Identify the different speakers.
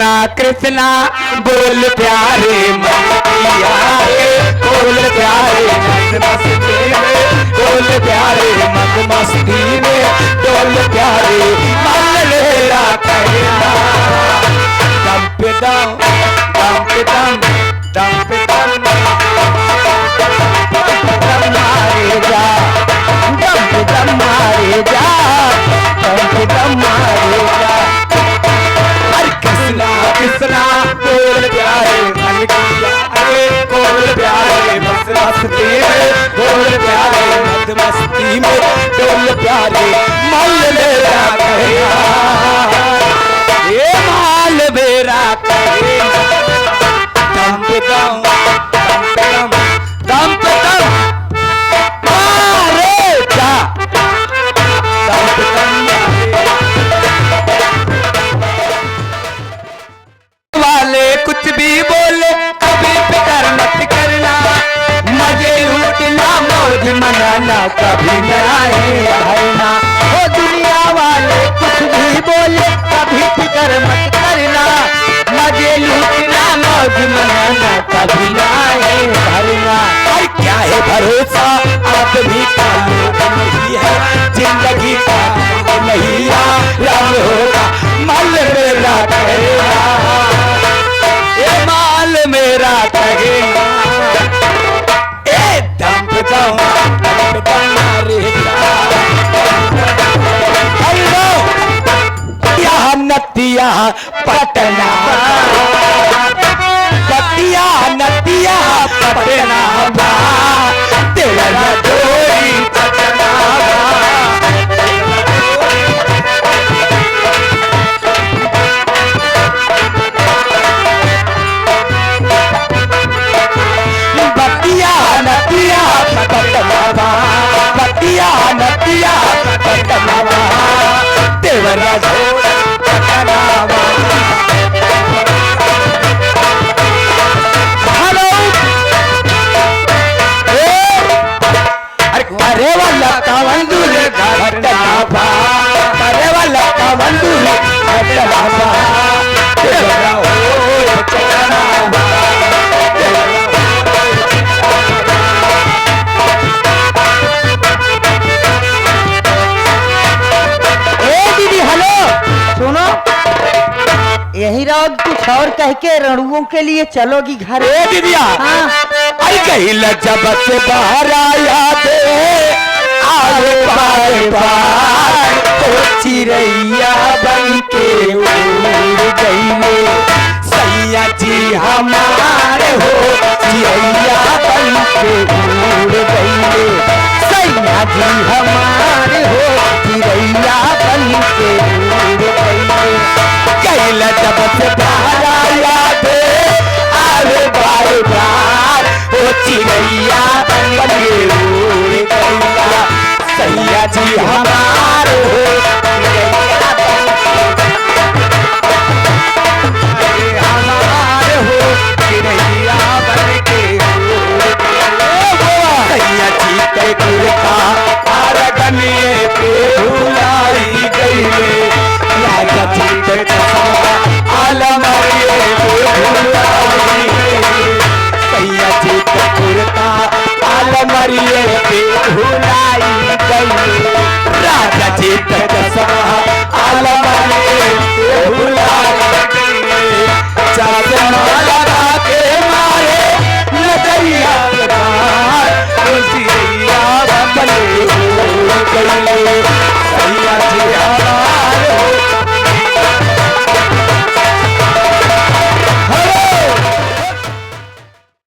Speaker 1: कृष्णा कृष्णा बोल प्यारे मैया बोल प्यारे मत मस्ती में बोल प्यारे मत मस्ती में बोल प्यारे मन मेरा कहना दम पे दम दम पे दम दम पे दम मारे जा दम पे दम मारे जा दम पे दम मारे जा। कृष्णा कृष्णा बोल प्यारे मन की बोल प्यारे मत मस्ती में बोल प्यारे मत मस्ती में बोल प्यारे माल मेरा कहना ये माल मेरा कहना दम पे दम दम पे दम दम पे दम मारे जा दम पे दम वाले कुछ भी बोले कभी फिक्र मत करना मजे लूटना मौज मनाना कभी न आए भरना ओ दुनिया वाले कुछ भी बोले कभी फिक्र मत करना मजे लूटना मौज मनाना कभी न आए भरना। और क्या है भरोसा आदमी का लोग नहीं है जिंदगी का नहीं राम होगा मल मेरा कहना माल मेरा कहेगा ए दम पे दम मारे हेलो यहाँ नतिया पटना नतिया नतिया पटना तेरा जोड़ी पटना नतिया नतिया पटनावा तेवरा जोड़ पटनावा। हेलो अरे वाला का बंदूर घटनावा अरे वाला का बंदूर घटनावा तेवरा हो पटनावा।
Speaker 2: यही रहो कुछ और कह के रणुओं के लिए चलोगी घर।
Speaker 1: ए दीदिया
Speaker 2: हाँ
Speaker 1: अरे कहीं जब से बाहर आया दे आए बार बार तो चिड़ैया बन के उड़ गई सैया जी हमारे हो चिड़ैया बन के उड़ गई सैया जी हमारे हो चिड़ैया बन के उड़ गई कैला जब से बाहर आया दे आवे बार बार ओ चिड़ैया बन के उड़ गया सैया जी हमारे हो चिड़ैया हमारे हो चिड़ैया बन के उड़ गया सैया जी के कुर्ता आरगनिए पे भुलाई गई आलमरिए सैया जी का कुर्ता आलमरिए पे भुलाई गई राजा जी का दसवा आलमरिए पे भुलाई गई चाँद माला के मारे नजरिया बन गई सैया